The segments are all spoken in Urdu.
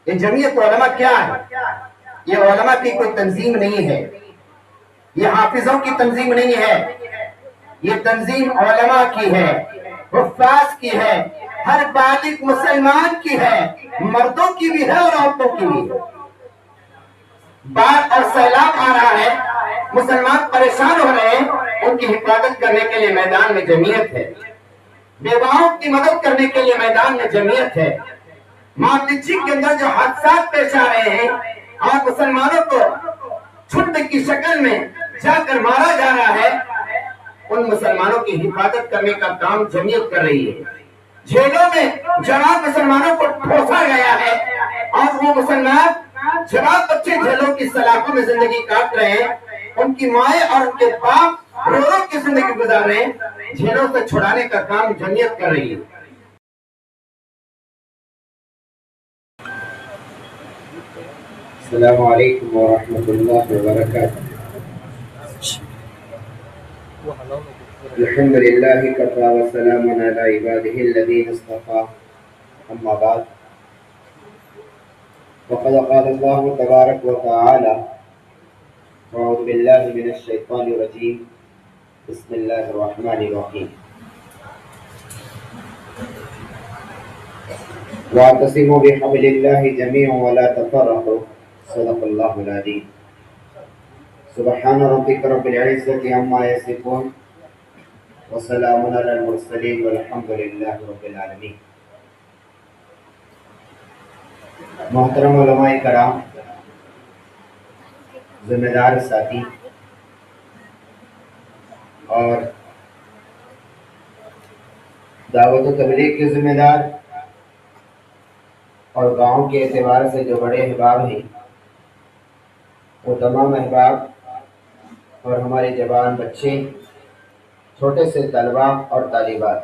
یہ جمعیت علماء کیا ہے؟ یہ علماء کی کوئی تنظیم نہیں ہے، یہ حافظوں کی تنظیم نہیں ہے، یہ تنظیم علماء کی ہے، حفاظ کی ہے، ہر بالغ مسلمان کی ہے، مردوں کی بھی ہے اور عورتوں کی بھی ہے۔ باڑھ اور سیلاب آ رہا ہے، مسلمان پریشان ہو رہے ہیں، ان کی حفاظت کرنے کے لیے میدان میں جمعیت ہے، بیواؤں کی مدد کرنے کے لیے میدان میں جمعیت ہے۔ ماپچی کے اندر جو حادثات پیش آ رہے ہیں اور مسلمانوں کو چھٹ کی شکل میں جا کر مارا جا رہا ہے، ان مسلمانوں کی حفاظت کرنے کا کام جمعیت کر رہی ہے۔ جیلوں میں جوان مسلمانوں کو ٹھوسا گیا ہے اور وہ مسلمان جوان بچے جیلوں کی سلاخوں میں زندگی کاٹ رہے ہیں، ان کی مائیں اور ان کے باپ رو رو کی زندگی گزار رہے ہیں، جیلوں سے چھڑانے کا کام جمعیت کر رہی ہے۔ السلام علیکم ورحمۃ اللہ وبرکاتہ۔ الحمد للہ کفی وسلام علی عبادہ الذین اصطفی، اما بعد وقد قال اللہ تبارک وتعالی اعوذ باللہ من الشیطان الرجیم بسم اللہ الرحمن الرحیم واعتصموا بحبل اللہ جميعا ولا تفرقوا صدق اللہ العظیم۔ سبحان ربک رب العزۃ عما یصفون وسلام علی المرسلین والحمد للہ رب العالمین۔ محترم علماء کرام، ذمہ دار ساتھی اور دعوت و تبلیغ کے ذمہ دار اور گاؤں کے اعتبار سے جو بڑے احباب ہیں، وہ تمام احباب اور ہمارے جوان بچے، چھوٹے سے طلباء اور طالبات،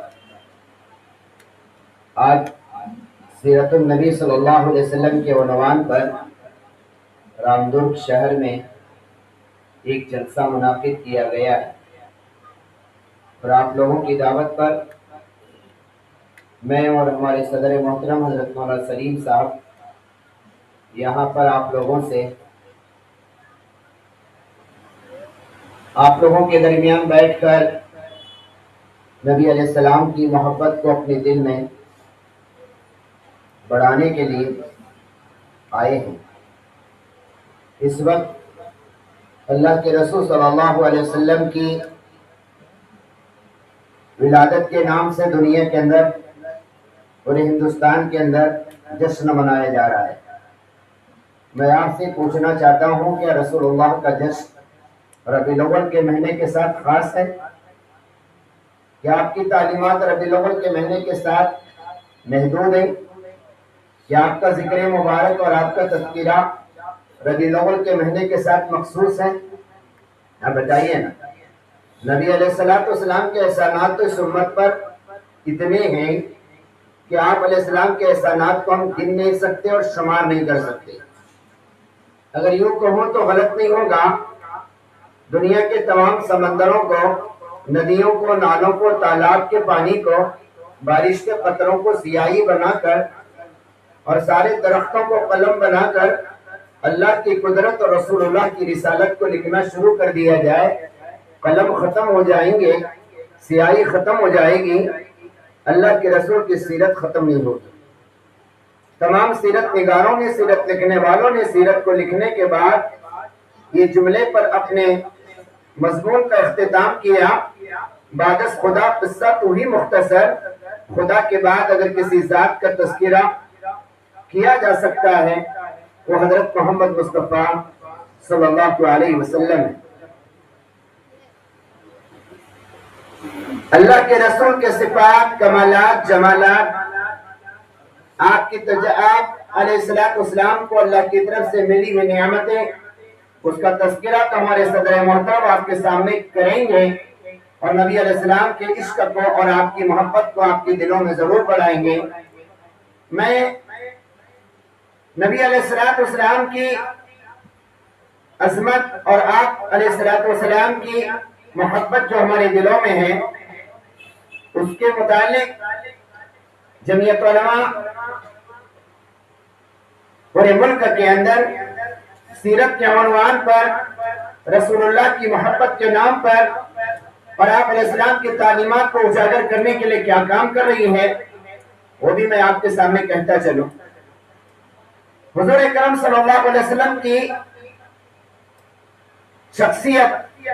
آج سیرت النبی صلی اللہ علیہ وسلم کے عنوان پر رامدرگ شہر میں ایک جلسہ منعقد کیا گیا ہے، اور آپ لوگوں کی دعوت پر میں اور ہمارے صدر محترم حضرت مولانا سلیم صاحب یہاں پر آپ لوگوں کے درمیان بیٹھ کر نبی علیہ السلام کی محبت کو اپنے دل میں بڑھانے کے لیے آئے ہیں۔ اس وقت اللہ کے رسول صلی اللہ علیہ وسلم کی ولادت کے نام سے دنیا کے اندر اور ہندوستان کے اندر جشن منایا جا رہا ہے۔ میں آپ سے پوچھنا چاہتا ہوں کہ رسول اللہ کا جشن ربیع الاول کے مہینے کے ساتھ خاص ہے؟ کیا آپ کی تعلیمات ربیع الاول کے مہینے کے ساتھ محدود ہیں؟ کیا آپ کا ذکر مبارک اور آپ کا تذکرہ ربیع الاول کے مہینے کے ساتھ مخصوص ہے؟ آپ بتائیے نا۔ نبی علیہ السلام کے احسانات تو اس امت پر اتنے ہیں کہ آپ علیہ السلام کے احسانات کو ہم گن نہیں سکتے اور شمار نہیں کر سکتے۔ اگر یوں کہوں تو غلط نہیں ہوگا، دنیا کے تمام سمندروں کو، ندیوں کو، نالوں کو، تالاب کے پانی کو، بارش کے قطروں کو سیاہی بنا کر اور سارے درختوں کو قلم بنا کر اللہ کی قدرت اور رسول اللہ کی رسالت کو لکھنا شروع کر دیا جائے، قلم ختم ہو جائیں گے، سیاہی ختم ہو جائے گی، اللہ کے رسول کی سیرت ختم نہیں ہوگی۔ تمام سیرت نگاروں نے، سیرت لکھنے والوں نے سیرت کو لکھنے کے بعد یہ جملے پر اپنے مضمون کا اختتام کیا، بعد از خدا قصہ تو ہی مختصر، خدا کے بعد اگر کسی ذات کا تذکرہ کیا جا سکتا ہے وہ حضرت محمد مصطفیٰ صلی اللہ علیہ وسلم ہے۔ اللہ کے رسول کے صفات، کمالات، جمالات، آپ علیہ السلام کو اللہ کی طرف سے ملی ہوئی نعمتیں، اس کا تذکرہ تو ہمارے صدر محترم آپ کے سامنے کریں گے، اور نبی علیہ السلام کے عشق کو اور آپ کی محبت کو آپ کے دلوں میں ضرور بڑھائیں گے۔ میں نبی علیہ السلام کی عظمت اور آپ علیہ السلام کی محبت جو ہمارے دلوں میں ہے، اس کے متعلق جمعیت علماء پورے ملک کے اندر سیرت کے عنوان پر، رسول اللہ کی محبت کے نام پر اور آپ علیہ السلام کی تعلیمات کو اجاگر کرنے کے لیے کیا کام کر رہی ہے، وہ بھی میں آپ کے سامنے کہتا چلوں۔ حضور اکرم صلی اللہ علیہ وسلم کی شخصیت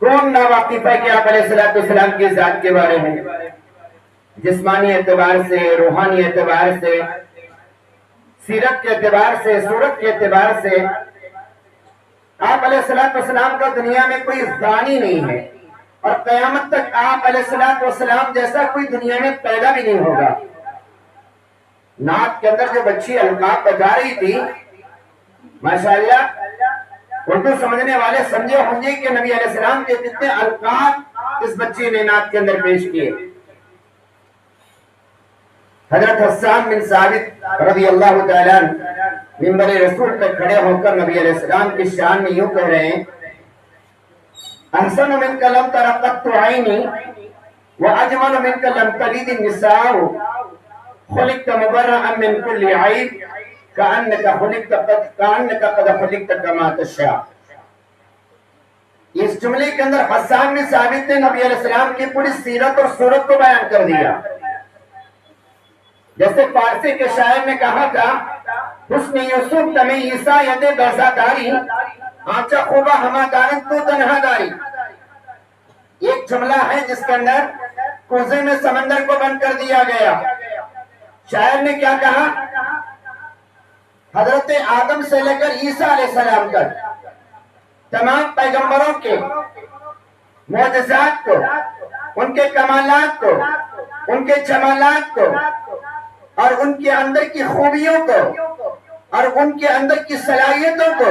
کون ناواقف ہے کہ آپ علیہ السلام کی ذات کے بارے میں جسمانی اعتبار سے، روحانی اعتبار سے، سیرت کے اعتبار سے، صورت کے اعتبار سے آپ علیہ السلام کا دنیا میں کوئی ثانی نہیں ہے، اور قیامت تک آپ علیہ السلام جیسا کوئی دنیا میں پیدا بھی نہیں ہوگا۔ نعت کے اندر جو بچی القاب بتا رہی تھی، ماشاءاللہ اردو سمجھنے والے سمجھے ہوں گے کہ نبی علیہ السلام کے کتنے القاب اس بچی نے نعت کے اندر پیش کیے۔ حضرت حسان بن ثابت رضی اللہ تعالیٰ منبر رسول پر کھڑے ہو کر نبی علیہ السلام کی شان میں یوں کہہ رہے ہیں، احسن منک لم تر قط عینی واجمل منک لم تلد النساء خلقت مبرئا من كل عیب کأنک قد خلقت کما تشاء۔ اس جملے کے اندر حسان بن ثابت نے نبی علیہ السلام کی پوری سیرت اور صورت کو بیان کر دیا۔ جیسے فارسی کے شاعر نے کہا تھا، حسن یوسف تمہیں عیسیٰ ید بیضا داری آنچہ خوبہ ہما دارت تو تنہا داری۔ ایک جملہ ہے جس کے اندر کوزے میں سمندر کو بند کر دیا گیا۔ شاعر نے کیا کہا؟ حضرت آدم سے لے کر عیسیٰ علیہ السلام تک تمام پیغمبروں کے معجزات کو، ان کے کمالات کو، ان کے جمالات کو اور ان کے اندر کی خوبیوں کو اور ان کے اندر کی صلاحیتوں کو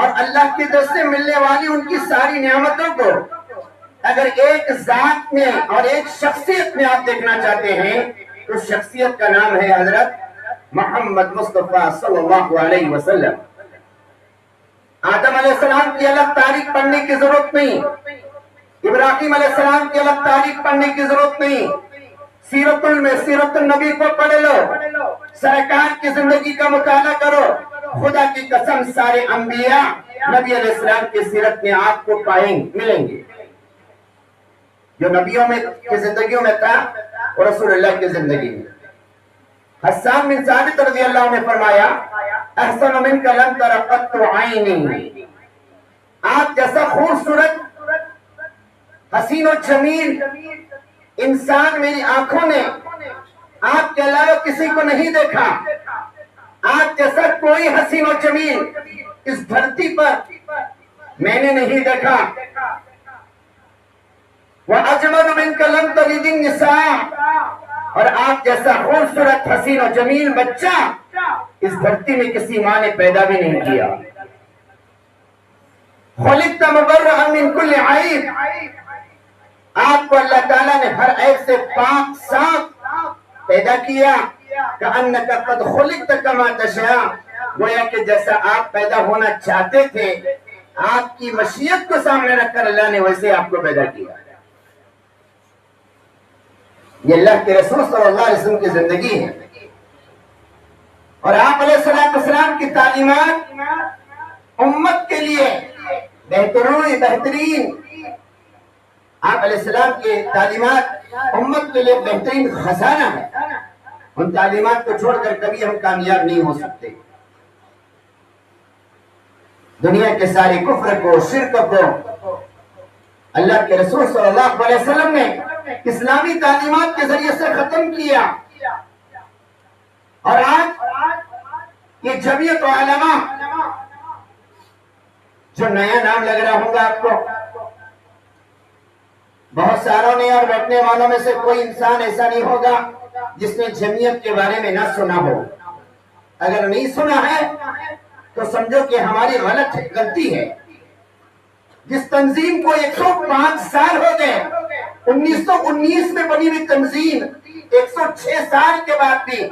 اور اللہ کی طرف سے ملنے والی ان کی ساری نعمتوں کو اگر ایک ذات میں اور ایک شخصیت میں آپ دیکھنا چاہتے ہیں تو شخصیت کا نام ہے حضرت محمد مصطفیٰ صلی اللہ علیہ وسلم۔ آدم علیہ السلام کی الگ تاریخ پڑھنے کی ضرورت نہیں، ابراہیم علیہ السلام کی الگ تاریخ پڑھنے کی ضرورت نہیں، سیرت النبی کو پڑھ لو، سرکار کی زندگی کا مطالعہ کرو، خدا کی قسم سارے انبیاء نبی علیہ السلام کی سیرت میں آپ کو ملیں گے۔ جو نبیوں میں کی زندگیوں میں تھا اور رسول اللہ کی زندگی میں۔ حسان بن ثابت رضی اللہ عنہ نے فرمایا، احسن منک لم تر قط عینی، آپ جیسا خوبصورت حسین و جمیل انسان میری آنکھوں نے آپ کے علاوہ کسی کو نہیں دیکھا، آپ جیسا کوئی حسین و جمیل اس دھرتی پر میں نے نہیں دیکھا۔ وَأَجْمَلُ مِنْكَ لَمْ تَلِدِ النِّسَاء، اور آپ جیسا خوبصورت حسین و جمیل بچہ اس دھرتی میں کسی ماں نے پیدا بھی نہیں کیا۔ خُلِقْتَ مُبَرَّئًا مِنْ كُلِّ عَیْبٍ، آپ کو اللہ تعالیٰ نے ہر عیب سے پاک صاف پیدا کیا۔ کأنک قد خلقت کما تشاء، گویا کہ جیسا آپ پیدا ہونا چاہتے تھے، آپ کی مشیت کو سامنے رکھ کر اللہ نے ویسے آپ کو پیدا کیا۔ یہ اللہ کے رسول صلی اللہ علیہ وسلم کی زندگی ہے، اور آپ علیہ السلام کی تعلیمات امت کے لیے بہترین، آپ علیہ السلام کی تعلیمات امت کے لیے بہترین خزانہ ہے۔ ان تعلیمات کو چھوڑ کر کبھی ہم کامیاب نہیں ہو سکتے۔ دنیا کے سارے کفر کو، شرک کو اللہ کے رسول صلی اللہ علیہ وسلم نے اسلامی تعلیمات کے ذریعے سے ختم کیا، اور آج یہ جمعیت علماء، جو نیا نام لگ رہا ہوگا آپ کو، بہت ساروں نے اور بیٹھنے والوں میں سے کوئی انسان ایسا نہیں ہوگا جس نے جمعیت کے بارے میں نہ سنا ہو۔ اگر نہیں سنا ہے تو سمجھو کہ ہماری غلطی ہے۔ جس تنظیم کو 105 سال ہو گئے، 1919 میں بنی ہوئی تنظیم 106 سال کے بعد بھی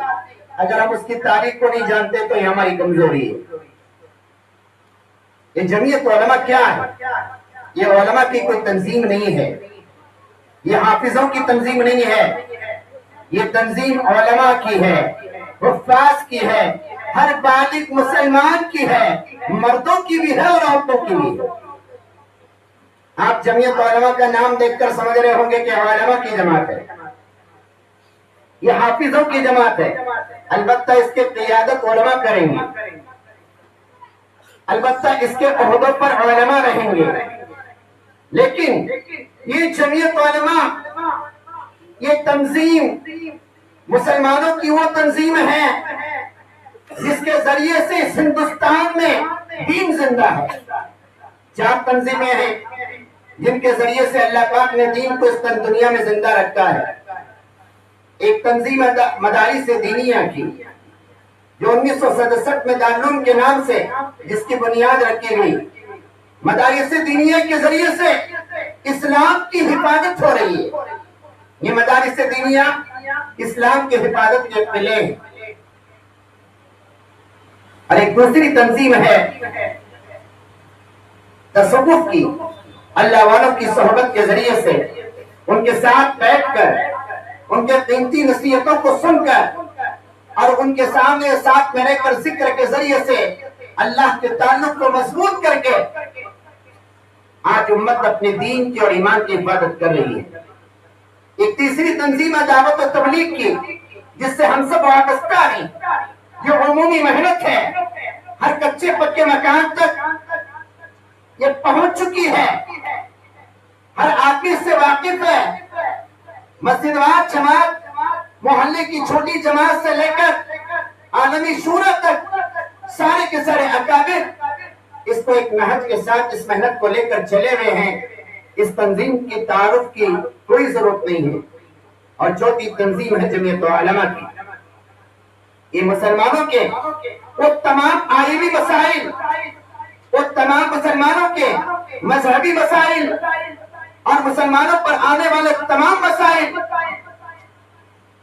اگر ہم اس کی تاریخ کو نہیں جانتے تو یہ ہماری کمزوری ہے۔ یہ جمعیت علماء کیا ہے؟ یہ علماء کی کوئی تنظیم نہیں ہے، یہ حافظوں کی تنظیم نہیں ہے، یہ تنظیم علماء کی ہے، حفاظ کی ہے، ہر بالغ مسلمان کی ہے، مردوں کی بھی ہے اور عورتوں کی بھی ہے۔ آپ جمعیت علماء کا نام دیکھ کر سمجھ رہے ہوں گے کہ علماء کی جماعت ہے، یہ حافظوں کی جماعت ہے۔ البتہ اس کے قیادت علماء کریں گے، البتہ اس کے عہدوں پر علماء رہیں گے، لیکن یہ جمعیت علماء، یہ تنظیم مسلمانوں کی وہ تنظیم ہے جس کے ذریعے سے اس ہندوستان میں دین زندہ ہے۔ 4 تنظیمیں ہیں جن کے ذریعے سے اللہ پاک نے دین کو اس دنیا میں زندہ رکھا ہے۔ ایک تنظیم مدارس دینیہ کی جو 1967 میں دارالعلوم کے نام سے جس کی بنیاد رکھی گئی، مدارس دینیہ کے ذریعے سے اسلام کی حفاظت ہو رہی ہے۔ یہ مدارس دینیہ اسلام کی حفاظت کے قلعے ہیں۔ اور ایک دوسری تنظیم ہے تصوف کی، اللہ والوں کی صحبت کے ذریعے سے ان کے ساتھ بیٹھ کر ان کے قیمتی نصیحتوں کو سن کر اور ان کے سامنے ساتھ میں رہ کر ذکر کے ذریعے سے اللہ کے تعلق کو مضبوط کر کے آج امت اپنے دین کی اور ایمان کی حفاظت کر رہی ہے۔ ایک تیسری تنظیم ہے دعوت و تبلیغ کی، جس سے ہم سب وابستہ ہیں۔ یہ عمومی محنت ہے، ہر کچے پکے مکان تک یہ پہنچ چکی ہے، ہر آدمی سے واقف ہے۔ مسجد وار جماعت، محلے کی چھوٹی جماعت سے لے کر عالمی شورا تک سارے کے سارے اکابر اس کو ایک نہج کے ساتھ اس محنت کو لے کر چلے ہوئے ہیں۔ اس تنظیم کی تعارف کی کوئی ضرورت نہیں ہے۔ اور چوتھی تنظیم ہے جمعیت علماء کی، یہ مسلمانوں کے وہ تمام آئینی مسائل، وہ تمام مسلمانوں کے مذہبی مسائل اور مسلمانوں پر آنے والے تمام مسائل،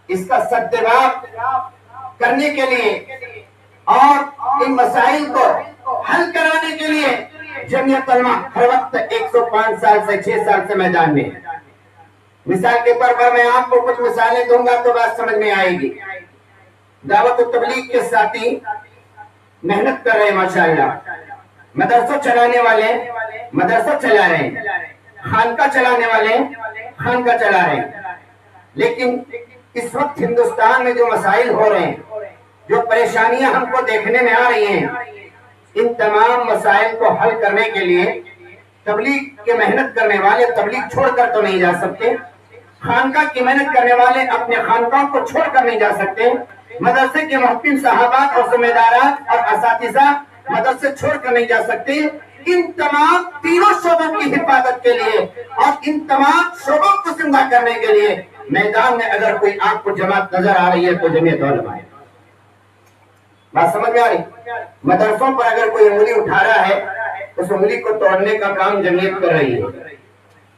اس کا سدجواب کرنے کے لیے اور ان مسائل کو حل کرانے کے لیے جمعیت علماء ہر وقت 105 سال سے 6 سال سے میدان میں ہے۔ مثال کے طور پر میں آپ کو کچھ مثالیں دوں گا تو بات سمجھ میں آئے گی۔ دعوت و تبلیغ کے ساتھی محنت کر رہے ہیں ماشاءاللہ، مدرسہ چلانے والے مدرسہ چلا رہے ہیں، خانقاہ چلانے والے خانقاہ چلا رہے ہیں، لیکن اس وقت ہندوستان میں جو مسائل ہو رہے ہیں، جو پریشانیاں ہم کو دیکھنے میں آ رہی ہیں، ان تمام مسائل کو حل کرنے کے لیے تبلیغ کے محنت کرنے والے تبلیغ چھوڑ کر تو نہیں جا سکتے، خانقاہ کی محنت کرنے والے اپنے خانقاہ کو چھوڑ کر نہیں جا سکتے، مدرسے کے محکم صحابات اور ذمہ دارات اور اساتذہ مدرسے چھوڑ کر نہیں جا سکتے۔ ان تمام تینوں شعبوں کی حفاظت کے لیے اور ان تمام شعبوں کو زندہ کرنے کے لیے میدان میں اگر کوئی آپ کو جماعت نظر آ رہی ہے تو جمعیت علماء ہے۔ بات سمجھ میں آ رہی؟ مدرسوں پر اگر کوئی انگلی اٹھا رہا ہے، اس انگلی کو توڑنے کا کام جمعیت کر رہی ہے۔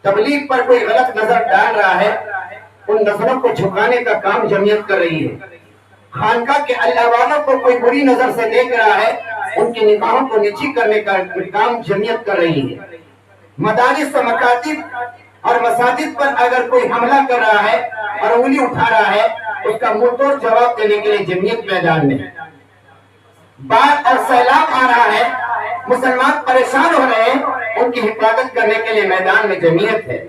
تبلیغ پر کوئی غلط نظر ڈال رہا ہے، ان نظروں کو جھکانے کا کام جمعیت کر رہی ہے۔ خانقاہ کے اللہ والوں کو کوئی بری نظر سے دیکھ رہا ہے، ان کی نگاہوں کو نیچی کرنے کا کام جمعیت کر رہی ہے۔ مدارس و مکاتب اور مساجد پر اگر کوئی حملہ کر رہا ہے اور انگلی اٹھا رہا ہے، اس کا منہ توڑ جواب دینے کے لیے جمعیت میدان میں ہے۔ باڑھ اور سیلاب آ رہا ہے، مسلمان پریشان ہو رہے ہیں، ان کی حفاظت کرنے کے لیے میدان میں جمعیت ہے۔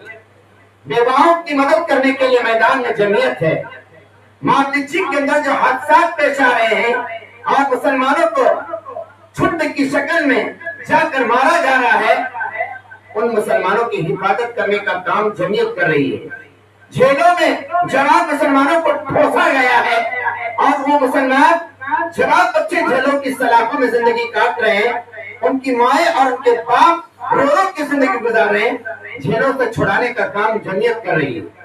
بیواؤں کی مدد کرنے کے لیے میدان میں جمعیت ہے۔ معاملے کے اندر جو حادثات پیش آ رہے ہیں اور مسلمانوں کو چھٹ کی شکل میں جا کر مارا جا رہا ہے، ان مسلمانوں کی حفاظت کرنے کا کام جمعیت کر رہی ہے۔ جیلوں میں جوان مسلمانوں کو ٹھوسا گیا ہے اور وہ مسلمان جوان بچے جیلوں کی سلاخوں میں زندگی کاٹ رہے ہیں، ان کی مائیں اور ان کے باپ رو رو کے زندگی گزار رہے ہیں، جیلوں سے چھڑانے کا کام جمعیت کر رہی ہے۔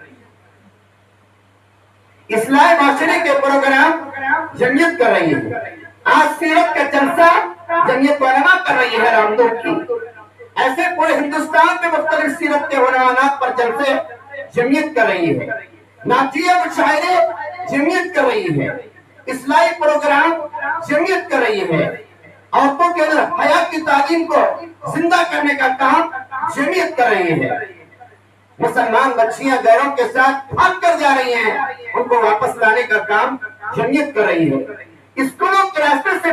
اصلاح معاشرے کے پروگرام جمعیت کر رہی ہے۔ آج سیرت کا جلسہ جمعیت علماء کر رہی ہے رامدور کی۔ ایسے پورے ہندوستان میں مختلف سیرت کے عنوانات پر جلسے جمعیت کر رہی ہے۔ نعتیہ مشاعرے جمعیت کر رہی ہے۔ اصلاحی پروگرام جمعیت کر رہی ہے۔ عورتوں کے اندر حیا کی تعلیم کو زندہ کرنے کا کام جمعیت کر رہی ہے۔ مسلمان بچیاں غیروں کے ساتھ بھاگ کر جا رہی ہیں، ان کو واپس لانے کا کام جمعیت کر رہی ہے۔ اسکولوں کے راستے سے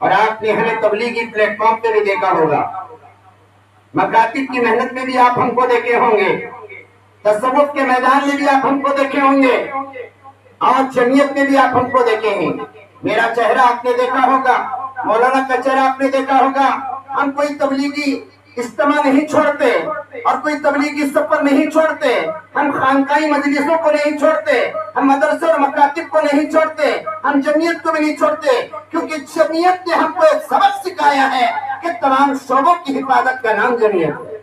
اور آپ نے ہمیں تبلیغی پلیٹ فارم پہ بھی دیکھا ہوگا، مکاتب کی محنت میں بھی آپ ہم کو دیکھے ہوں گے، تصوف کے میدان میں بھی آپ ہم کو دیکھے ہوں گے، اور جمعیت میں بھی آپ ہم کو دیکھے ہیں۔ میرا چہرہ آپ نے دیکھا ہوگا، مولانا کا چہرہ آپ نے دیکھا ہوگا۔ ہم کوئی تبلیغی اجتماع نہیں چھوڑتے اور کوئی تبلیغی سفر نہیں چھوڑتے، ہم خانقاہی مجلسوں کو نہیں چھوڑتے، ہم مدرسے اور مکاتب کو نہیں چھوڑتے، ہم جمعیت کو بھی نہیں چھوڑتے، کیونکہ جمعیت نے ہم کو ایک سبق سکھایا ہے کہ تمام شعبوں کی حفاظت کا نام جمعیت ہے،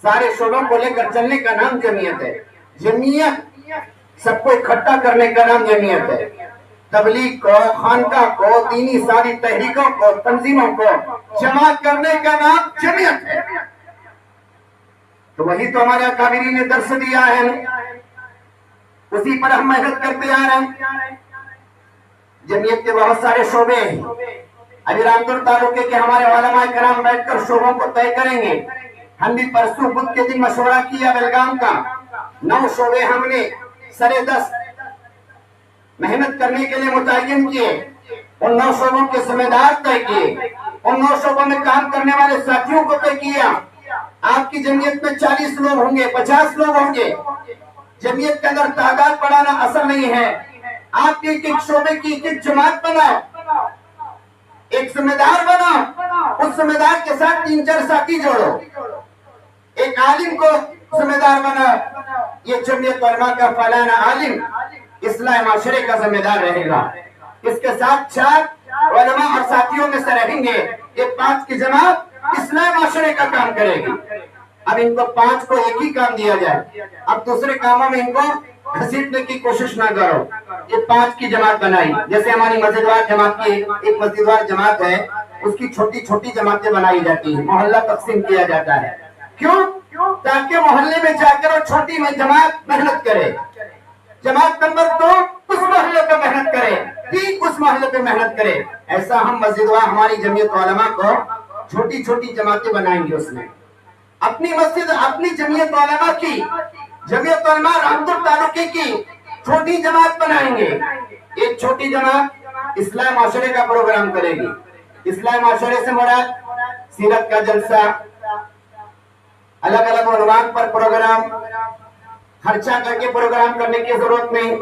سارے شعبوں کو لے کر چلنے کا نام جمعیت ہے۔ جمعیت سب کو اکٹھا کرنے کا نام جمعیت ہے۔ تبلیغ کو، خانقاہ کو، دینی ساری تحریکوں کو، تنظیموں کو جمع کرنے کا نام جمعیت ہے۔ تو وہی تو ہمارے اکابرین نے درس دیا ہے، اسی پر ہم محنت کرتے آ رہے ہیں۔ جمعیت کے بہت سارے شعبے ہیں، ابھی رامپور تعلقے کے ہمارے علماء کرام بیٹھ کر شعبوں کو طے کریں گے۔ ہم بھی پرسوں بدھ کے دن مشورہ کیا بیلگام کا، 9 شعبے ہم نے سرے 10 محنت کرنے کے لیے متعین کیے، ان 9 شعبوں کے ذمہ دار طے کیے، ان 9 شعبوں میں کام کرنے والے ساتھیوں کو طے کیا۔ آپ کی جمعیت میں 40 لوگ ہوں گے، 50 لوگ ہوں گے، جمعیت کے اندر تعداد بڑھانا اصل نہیں ہے، آپ ایک ایک شعبے کی ایک ایک جماعت بناؤ، ایک ذمہ دار بناؤ، اس ذمہ دار کے ساتھ 3-4 ساتھی جوڑو، ایک عالم کو ذمہ دار بناؤ، یہ جمعیت علماء کا فلانا عالم اصلاح معاشرے کا ذمہ دار رہے گا، اس کے ساتھ 4 علماء اور ساتھیوں میں سے رہیں گے، یہ 5 کی جماعت اصلاح معاشرے کا کام کرے گی۔ اب ان کو 5 کو ایک ہی کام دیا جائے، اب دوسرے کاموں میں ان کو گھسیٹنے کی کوشش نہ کرو، یہ 5 کی جماعت بنائی، جیسے ہماری مسجدوار جماعت کی ایک مسجدوار جماعت ہے، اس کی چھوٹی چھوٹی جماعتیں بنائی جاتی ہیں، محلہ تقسیم کیا جاتا ہے، کیوں؟ تاکہ محلے میں جا کر وہ چھوٹی میں جماعت محنت کرے، جماعت نمبر 2 اس محلے پہ محنت کرے، 3 اس محلے پہ محنت کرے۔ ایسا ہم مسجدوار ہماری جمعیت علماء کو چھوٹی چھوٹی جماعتیں بنائیں گے، اس میں اپنی مسجد، اپنی جمعیت علماء کی، جمعیت علماء رامپور تعلقے کی چھوٹی جماعت بنائیں گے۔ ایک چھوٹی جماعت اصلاح معاشرے کا پروگرام کرے گی، اصلاح معاشرے سے مراد سیرت کا جلسہ، الگ الگ عنوان پر پروگرام، خرچہ کر کے پروگرام کرنے کی ضرورت نہیں،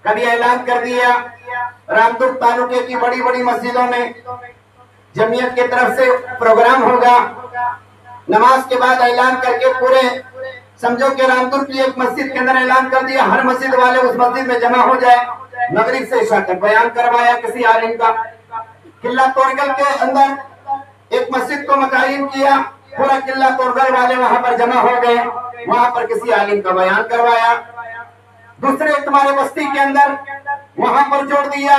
کبھی اعلان کر دیا رامپور تعلقے کی بڑی بڑی مسجدوں میں جمعیت کی طرف سے پروگرام ہوگا، نماز کے بعد اعلان کر کے پورے سمجھو کہ رامپور کی ایک مسجد کے اندر اعلان کر دیا، ہر مسجد والے اس مسجد میں جمع ہو جائے، مغرب سے عشاء تک بیان کروایا کسی عالم کا، قلعہ تورگل کے اندر ایک مسجد کو متعین کیا، پورا قلعہ تورگل والے وہاں پر جمع ہو گئے، وہاں پر کسی عالم کا بیان کروایا، دوسرے تمہارے بستی کے اندر وہاں پر جوڑ دیا،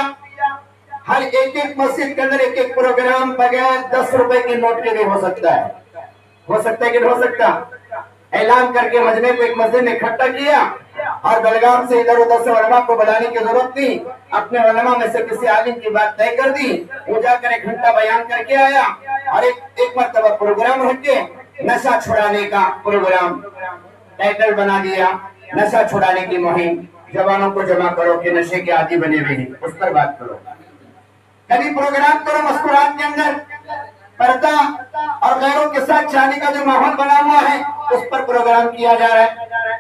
ہر ایک ایک مسجد کے اندر ایک ایک پروگرام بغیر 10 روپے کے نوٹ کے بھی ہو سکتا ہے، ہو سکتا ہے کہ نہیں ہو سکتا؟ اعلان کر کے مجمع کو ایک مسجد میں اکٹھا کیا، اور بلگام سے ادھر ادھر سے علماء کو بلانے کی ضرورت نہیں، اپنے علماء میں سے کسی عالم کی بات طے کر دی، وہ جا کر 1 گھنٹہ بیان کر کے آیا، اور ایک مرتبہ پروگرام رکھ کے نشہ چھڑانے کا پروگرام ٹائٹل بنا دیا، نشہ چھڑانے کی مہم، جوانوں کو جمع کرو کہ نشے کے عادی بنے ہوئے ہیں، اس پر بات کرو، کبھی پروگرام کرو مذکورات کے اندر پردہ اور غیروں کے ساتھ جانے کا جو ماحول بنا ہوا ہے اس پر پروگرام کیا جا رہا ہے،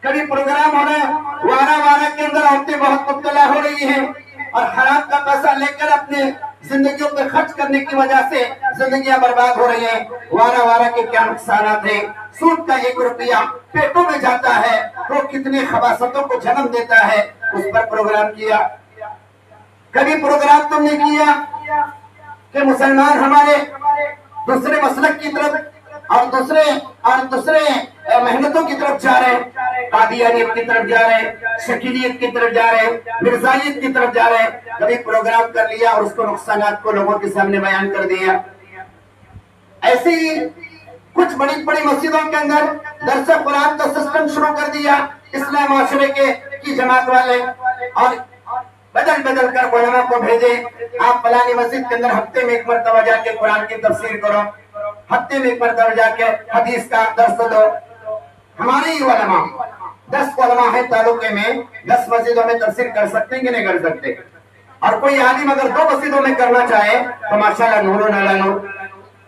کبھی پروگرام ہو رہا ہے وارہ وارہ کے اندر عورتیں بہت مبتلا ہو رہی ہیں اور حرام کا پیسہ لے کر اپنے زندگیوں پہ خرچ کرنے کی وجہ سے زندگیاں برباد ہو رہی ہیں، وارہ وارہ کے کیا نقصانات ہیں، سود کا 1 روپیہ پیٹوں میں جاتا ہے وہ کتنے خباثتوں کو جنم دیتا ہے، اس پر پروگرام کیا، کبھی پروگرام تم نے کیا کہ مسلمان ہمارے دوسرے مسلک کی طرف اور دوسرے محنتوں کی طرف جا رہے ہیں، قادیانیت کی طرف جا رہے ہیں، شکیلیت کی طرف جا رہے ہیں، مرزائیت کی طرف جا رہے ہیں، کبھی پروگرام کر لیا اور اس کو نقصانات کو لوگوں کے سامنے بیان کر دیا۔ ایسے ہی کچھ بڑی بڑی مسجدوں کے اندر درس قرآن کا سسٹم شروع کر دیا اصلاح معاشرے کی جماعت والے، اور بدل بدل کر علماء کو بھیجے، آپ فلانی مسجد کے اندر ہفتے میں 1 مرتبہ جا کے قرآن کی تفسیر کرو، ہفتے میں 1 مرتبہ جا کے حدیث کا درس دو۔ ہمارے ہی علماء 10 علماء ہیں تعلقے میں، 10 مسجدوں میں تفسیر کر سکتے ہیں کہ نہیں کر سکتے؟ اور کوئی عالم اگر 2 مسجدوں میں کرنا چاہے تو ماشاءاللہ نور علی نور.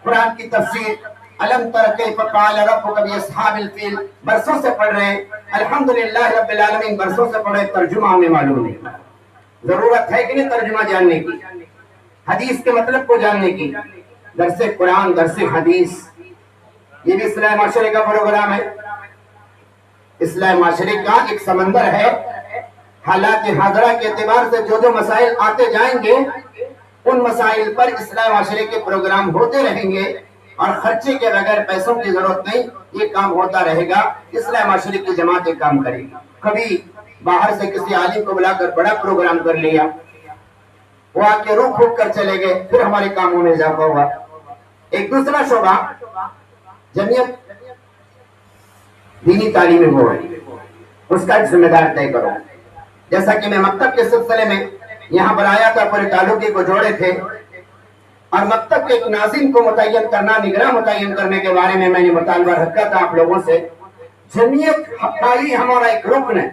قرآن کی تفسیر الم تر کیف فعل ربک باصحاب الفیل برسوں سے پڑھ رہے ہیں. الحمدللہ رب العالمین برسوں سے پڑھے, ترجمہ ہمیں معلوم نہیں. ضرورت ہے کہ نہیں ترجمہ جاننے کی, حدیث کے مطلب کو جاننے کی. درس قرآن, درس حدیث, یہ بھی اصلاح معاشرے کا پروگرام ہے. اصلاح معاشرے کا ایک سمندر ہے. حالات حاضرہ کے اعتبار سے جو مسائل آتے جائیں گے ان مسائل پر اصلاح معاشرے کے پروگرام ہوتے رہیں گے, اور خرچے کے بغیر پیسوں کی ضرورت نہیں, یہ کام ہوتا رہے گا. اصلاح معاشرے کی جماعت ایک کام کرے گی. کبھی باہر سے کسی عالم کو بلا کر بڑا پروگرام کر لیا, وہ آ کے روک کھوک کر چلے گئے, پھر ہمارے کاموں میں اضافہ ہوا. ایک دوسرا شعبہ جمعیت دینی تعلیمی بورڈ, اس کا ایک ذمہ دار طے کرو. جیسا کہ میں مکتب کے سلسلے میں یہاں پر آیا تھا, پورے تعلقے کو جوڑے تھے, اور مکتب کے ایک ناظم کو متعین کرنا, نگراں متعین کرنے کے بارے میں نے مطالبہ رکھا تھا آپ لوگوں سے. جمعیت حقائی ہمارا ایک رکن ہے,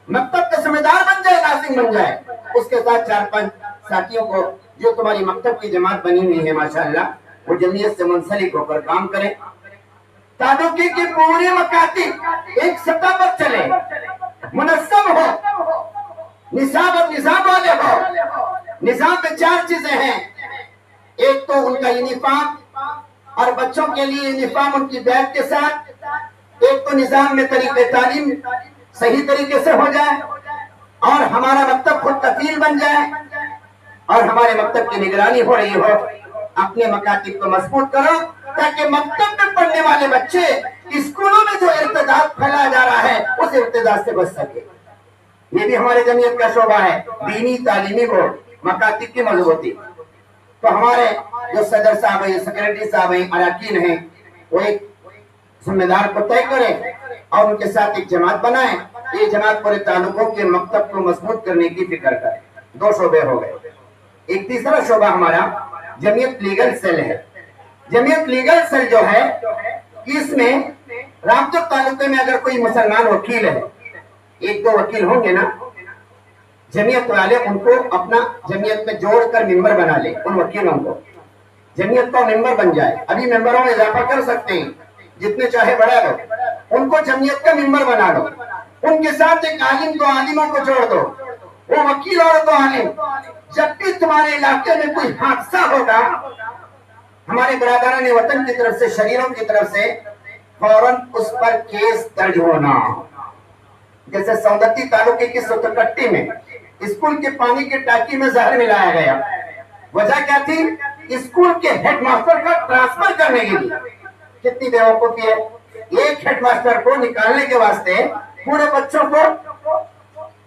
مکتب کا ذمہ دار بن جائے, ناظم بن جائے, اس کے ساتھ 4-5 ساتھیوں کو جو تمہاری مکتب کی جماعت بنی ہوئی ہے ماشاءاللہ, وہ جمعیت سے منسلک ہو کر کام کریں. تعلقے کے پورے مکاتب ایک سطح پر چلے, منظم ہو, نصاب اور نظام والے ہو. نظام میں 4 چیزیں ہیں. ایک تو ان کا یونیفارم, اور بچوں کے لیے یونیفارم ان کی بیگ کے ساتھ. ایک تو نظام میں طریقہ تعلیم صحیح طریقے سے ہو جائے, اور ہمارا مکتب خود کفیل بن جائے, اور ہمارے مکتب کی نگرانی ہو رہی ہو. اپنے مکاتب کو مضبوط کرو تاکہ مکتب میں پڑھنے والے بچے اسکولوں میں جو ارتداد پھیلایا جا رہا ہے اس ارتداد سے بچ سکے. یہ بھی ہمارے جمعیت کا شعبہ ہے, دینی تعلیمی بورڈ, مکاتب کی مضبوطی. تو ہمارے جو صدر صاحب ہیں, سیکریٹری صاحب ہیں, اراکین ہیں, وہ ایک ذمہ دار کو طے کریں اور ان کے ساتھ ایک جماعت بنائیں. یہ جماعت پورے تعلقوں کے مکتب کو مضبوط کرنے کی فکر کرے. 2 شعبے ہو گئے. ایک تیسرا شعبہ ہمارا جمعیت لیگل سیل ہے. جمعیت لیگل سیل جو ہے, اس میں رامپور تعلقے میں اگر کوئی مسلمان وکیل ہے, 1-2 وکیل ہوں گے نا, جمعیت والے ان کو اپنا جمعیت میں جوڑ کر ممبر بنا لے. ان وکیلوں کو جمعیت کا ممبر بن جائے. ابھی ممبروں میں اضافہ کر سکتے ہیں, جتنے چاہے بڑھا لو, ان کو جمعیت کا ممبر بنا لو. ان کے ساتھ ایک عالم, 2 عالموں کو جوڑ دو, وہ وکیل اور 2 عالم. جب بھی تمہارے علاقے میں کوئی حادثہ ہوگا, ہمارے برادران وطن کی طرف سے, شریروں کی طرف سے فوراً اس پر کیس درج ہونا. جیسے سودتی تعلقے کی سترکٹی میں اسکول کے پانی کی ٹاکی میں زہر ملایا گیا, وجہ کیا تھی؟ اسکول کے ہیڈ ماسٹر کا ٹرانسفر کرنے کے لیے. کتنی بیوقوفی ہے, ایک ہیڈ ماسٹر کو نکالنے کے واسطے پورے بچوں کو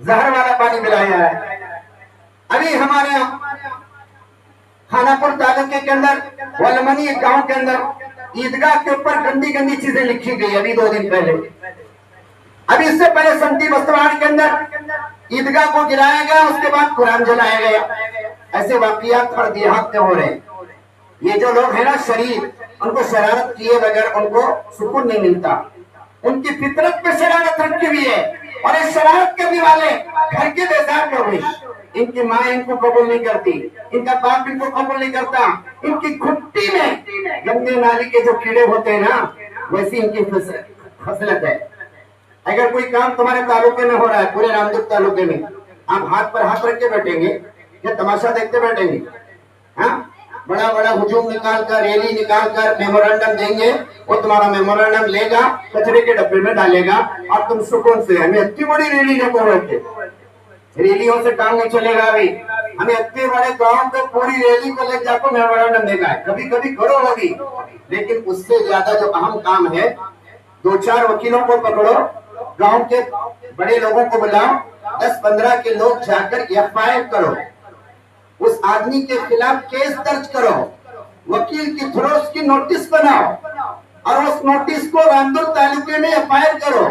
زہر والا پانی ملایا ہے. ابھی ہمارے خانہ پور تعلقے کے اندر ولمنی گاؤں کے اندر عیدگاہ کے اوپر گندی گندی چیزیں لکھی گئی ابھی 2 دن پہلے. ابھی اس سے پہلے سنتی بستواڑ کے اندر عیدگاہ کو گرایا گیا, اس کے بعد قرآن جلایا گیا. ایسے واقعات ہر دیہات میں ہو رہے ہیں. یہ جو لوگ ہیں نا شریر, ان کو شرارت کیے بغیر ان کو سکون نہیں ملتا. ان کی فطرت میں شرارت رکھی ہوئی ہے, اور اس شرارت کرنے والے گھر کے بیزار لوگ ہیں. ان کی ماں ان کو قبول نہیں کرتی, ان کا باپ ان کو قبول نہیں کرتا. ان کی گھٹی میں گندے نالی کے جو کیڑے ہوتے ہیں نا, ویسی ان کی خصلت ہے. اگر کوئی کام تمہارے تعلقے میں ہو رہا ہے, پورے رامدک تعلقے میں, آپ ہاتھ پر ہاتھ رکھ کے بیٹھیں گے یا تماشا دیکھتے بیٹھیں گے؟ ہاں, بڑا بڑا ہجوم نکال کر, ریلی نکال کر میمورنڈم دیں گے, وہ تمہارا میمورنڈم لے گا, کچرے کے ڈبے میں ڈالے گا, اور تم سکون سے. ہمیں اتنی بڑی ریلی نہ کو رکھتے, ریلیوں سے کام نہیں چلے گا. ابھی ہمیں اتنے بڑے گاؤں کو پوری ریلی کو لے جا کو میمورنڈم دے گا ہے. کبھی کبھی کرو ہوگی, لیکن اس سے زیادہ جو اہم کام ہے, 2-4 وکیلوں کو پکڑو, گاؤں کے بڑے لوگوں کو بلاؤ, 10-15 کے لوگ جا کر FIR کرو, اس آدمی کے خلاف کیس درج کرو, وکیل کی تھرو اس کی نوٹس بناؤ, اور اس نوٹس کو رامدور تعلقے میں FIR کرو.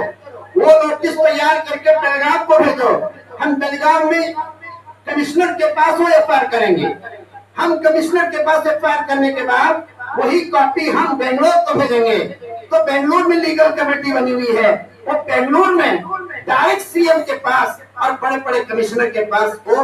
وہ نوٹس تیار کر کے بیلگام کو بھیجو. ہم بیلگام میں کمشنر کے پاس وہ FIR کریں گے. ہم کمشنر کے پاس FIR کرنے کے بعد وہی کاپی ہم بنگلور کو بھیجیں گے. تو بنگلور میں لیگل کمیٹی بنی ہوئی ہے, وہ بنگلور میں ڈائریکٹ CM کے پاس اور بڑے بڑے کمشنر کے پاس وہ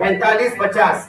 45-50।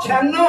96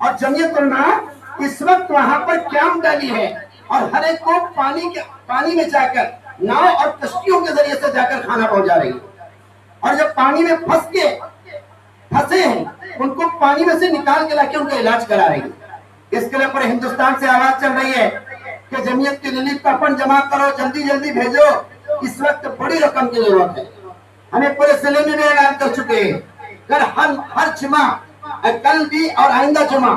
اور جمعیت علماء اس وقت وہاں پر کیمپ ڈالی ہے اور ہر ایک کو پانی میں جا کر ناؤ اور کشتیوں کے ذریعے سے جا کر کھانا پہنچا رہی ہے، اور جب پانی میں پھنسے ہیں ان کو پانی میں سے نکال کے لا کے ان کا علاج کرا رہی ہے۔ اس کے لیے پورے ہندوستان سے آواز چل رہی ہے کہ جمعیت کی ریلیف کا فنڈ جمع کرو، جلدی جلدی بھیجو، اس وقت بڑی رقم کی ضرورت ہے۔ ہمیں پورے ضلع میں بھی اعلان کر چکے ہیں، ہر جمعہ، کل بھی اور آئندہ جمعہ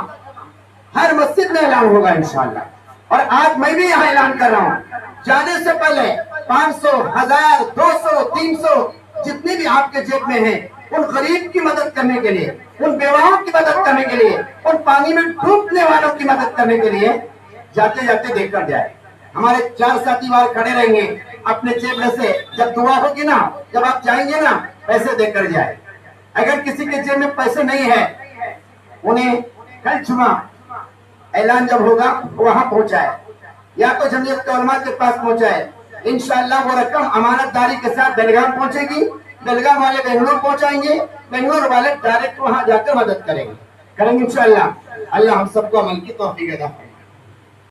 ہر مسجد میں اعلان ہوگا انشاءاللہ۔ اور آج میں بھی یہاں اعلان کر رہا ہوں، جانے سے پہلے 500، 1000، 200، 300 جتنی بھی آپ کے جیب میں ہیں، ان غریب کی مدد کرنے کے لیے، ان بیواؤں کی مدد کرنے کے لیے، ان پانی میں ڈوبنے والوں کی مدد کرنے کے لیے جاتے جاتے دے کر جائے۔ ہمارے 4 ساتھی وہاں کھڑے رہیں گے، اپنے جیب میں سے جب دعا ہوگی نا، جب آپ جائیں گے نا، پیسے دے کر جائے۔ اگر کسی کے جیب میں پیسے نہیں ہے، انہیں کل جمعہ اعلان جب ہوگا وہاں پہنچائے، یا تو جمعیت علماء کے پاس پہنچائے۔ انشاءاللہ وہ رقم امانت داری کے ساتھ بیلگام پہنچے گی، بیلگام والے بنگلور پہنچائیں گے، بنگلور والے ڈائریکٹ وہاں جا کر مدد کریں گے انشاءاللہ۔ اللہ ہم سب کو عمل کی توفیق عطا فرمائے۔